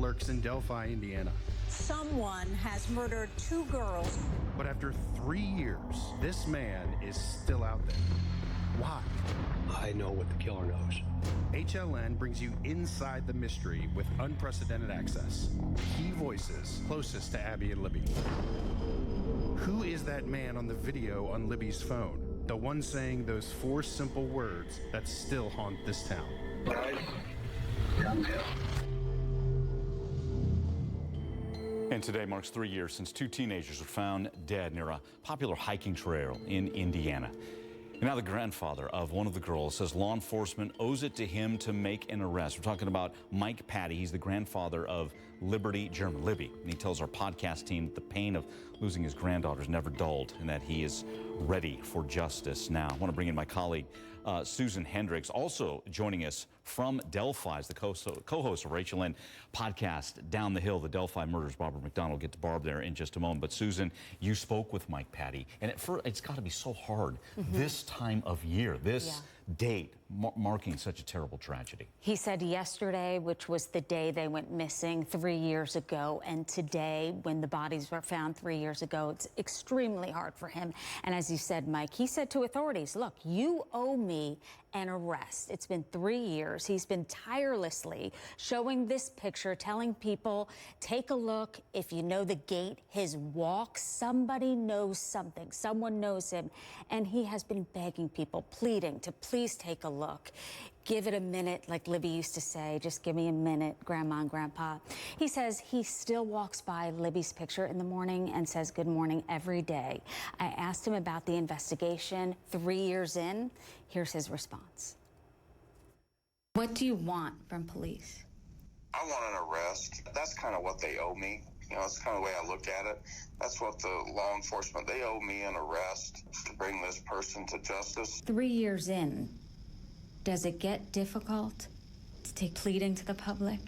lurks in Delphi, Indiana. Someone has murdered 2 girls. But after 3 years, this man is still out there. Why? I know what the killer knows. HLN brings you inside the mystery with unprecedented access. Key voices closest to Abby and Libby. Who is that man on the video on Libby's phone? The one saying those 4 simple words that still haunt this town. Guys, downhill. And today marks 3 years since 2 teenagers were found dead near a popular hiking trail in Indiana. And now the grandfather of one of the girls says law enforcement owes it to him to make an arrest. We're talking about Mike Patty. He's the grandfather of Liberty German, Libby. And he tells our podcast team that the pain of losing his granddaughter is never dulled and that he is ready for justice now. I want to bring in my colleague, Susan Hendricks, also joining us from Delphi, as the co-host of HLN podcast, Down the Hill, the Delphi Murders. Barbara McDonald will get to Barb there in just a moment. But Susan, you spoke with Mike Patty, and it's got to be so hard this time of year, this date, marking such a terrible tragedy. He said yesterday, which was the day they went missing 3 years ago, and today, when the bodies were found 3 years ago, it's extremely hard for him. And as you said, Mike, he said to authorities, look, you owe me an arrest. It's been 3 years. He's been tirelessly showing this picture, telling people, take a look. If you know the gait, his walk, somebody knows something. Someone knows him. And he has been begging people, pleading to please take a look. Give it a minute, like Libby used to say, just give me a minute, Grandma and Grandpa. He says he still walks by Libby's picture in the morning and says good morning every day. I asked him about the investigation 3 years in. Here's his response. What do you want from police? I want an arrest. That's kind of what they owe me. You know, that's kind of the way I look at it. That's what the law enforcement, they owe me an arrest to bring this person to justice. 3 years in. Does it get difficult to take pleading to the public?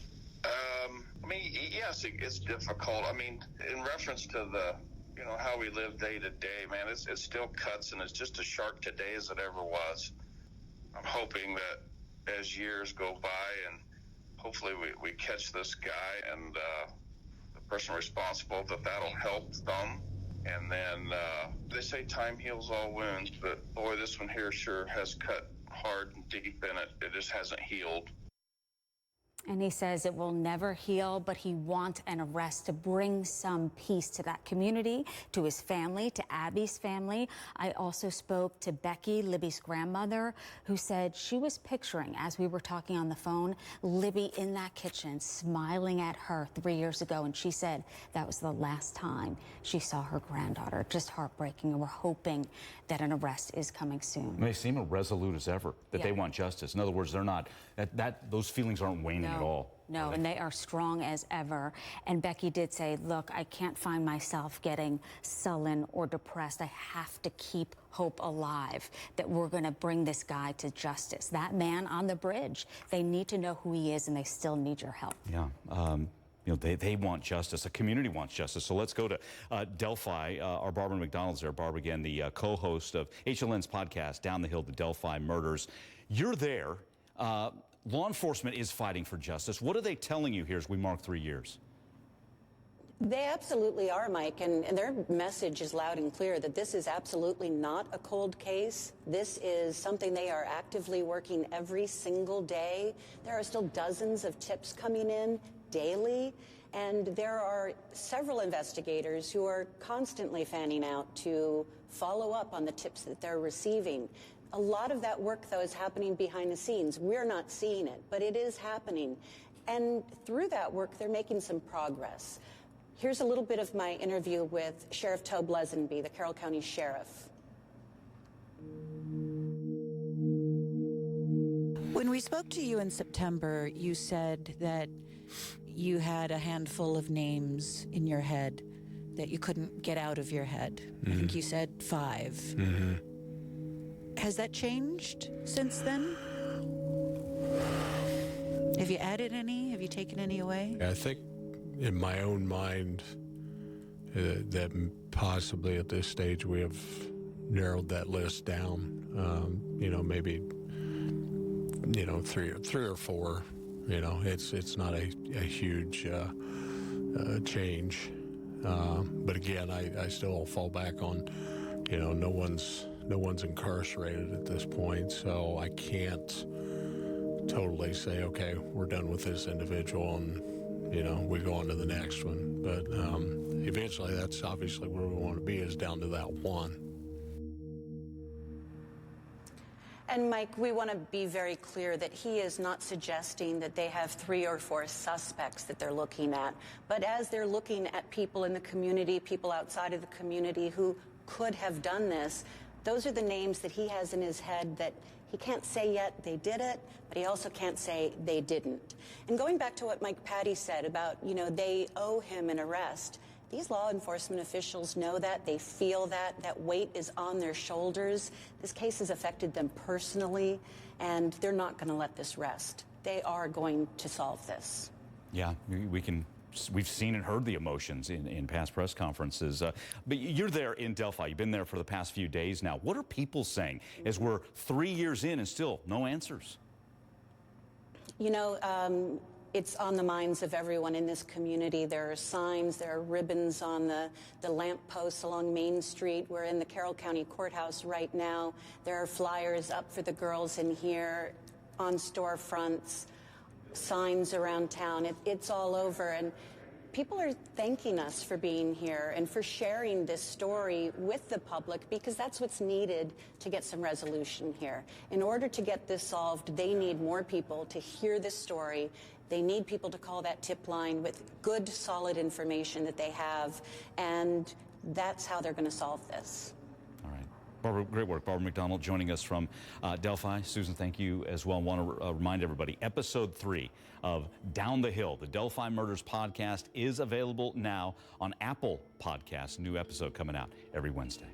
I mean, yes, it's difficult. I mean, in reference to the, you know, how we live day to day, man, it still cuts, and it's just as sharp today as it ever was. I'm hoping that as years go by and hopefully we catch this guy and the person responsible, that'll help them. And then they say time heals all wounds, but boy, this one here sure has cut hard and deep in it. It just hasn't healed. And he says it will never heal, but he wants an arrest to bring some peace to that community, to his family, to Abby's family. I also spoke to Becky, Libby's grandmother, who said she was picturing, as we were talking on the phone, Libby in that kitchen smiling at her 3 years ago. And she said that was the last time she saw her granddaughter. Just heartbreaking. And we're hoping that an arrest is coming soon. They seem as resolute as ever, that they want justice. In other words, they're not, those feelings aren't waning at all. No, and they are strong as ever. And Becky did say, look, I can't find myself getting sullen or depressed. I have to keep hope alive that we're going to bring this guy to justice. That man on the bridge, they need to know who he is, and they still need your help. Yeah. You know, they want justice. The community wants justice. So let's go to Delphi. Our Barbara McDonald's there. Barbara, again, the co-host of HLN's podcast, Down the Hill, the Delphi Murders. You're there. Law enforcement is fighting for justice. What are they telling you here as we mark 3 years? They absolutely are, Mike, and their message is loud and clear that this is absolutely not a cold case. This is something they are actively working every single day. There are still dozens of tips coming in daily, and there are several investigators who are constantly fanning out to follow up on the tips that they're receiving. A lot of that work, though, is happening behind the scenes. We're not seeing it, but it is happening. And through that work, they're making some progress. Here's a little bit of my interview with Sheriff Tobe Lesenby, the Carroll County Sheriff. When we spoke to you in September, you said that you had a handful of names in your head that you couldn't get out of your head. I think you said 5. Has that changed since then? Have you added any? Have you taken any away? I think in my own mind that possibly at this stage we have narrowed that list down. You know, maybe, you know, three or four You know, it's not a huge change. But again, I still fall back on, you know, no one's incarcerated at this point, so I can't totally say, okay, we're done with this individual and, you know, we go on to the next one. But eventually that's obviously where we want to be, is down to that one. And Mike, we want to be very clear that he is not suggesting that they have 3 or 4 suspects that they're looking at. But as they're looking at people in the community, people outside of the community who could have done this, those are the names that he has in his head that he can't say yet they did it, but he also can't say they didn't. And going back to what Mike Patty said about, you know, they owe him an arrest, these law enforcement officials know that, they feel that weight is on their shoulders. This case has affected them personally, and they're not going to let this rest. They are going to solve this. Yeah, we've seen and heard the emotions in past press conferences. But you're there in Delphi. You've been there for the past few days now. What are people saying as we're 3 years in and still no answers? You know, it's on the minds of everyone in this community. There are signs, there are ribbons on the lamp posts along Main Street. We're in the Carroll County Courthouse right now. There are flyers up for the girls in here, on storefronts, signs around town. It's all over. And people are thanking us for being here and for sharing this story with the public, because that's what's needed to get some resolution here. In order to get this solved, they need more people to hear this story. They need people to call that tip line with good, solid information that they have, and that's how they're going to solve this. All right. Barbara, great work. Barbara McDonald joining us from Delphi. Susan, thank you as well. I want to remind everybody, episode 3 of Down the Hill, the Delphi Murders podcast, is available now on Apple Podcasts. New episode coming out every Wednesday.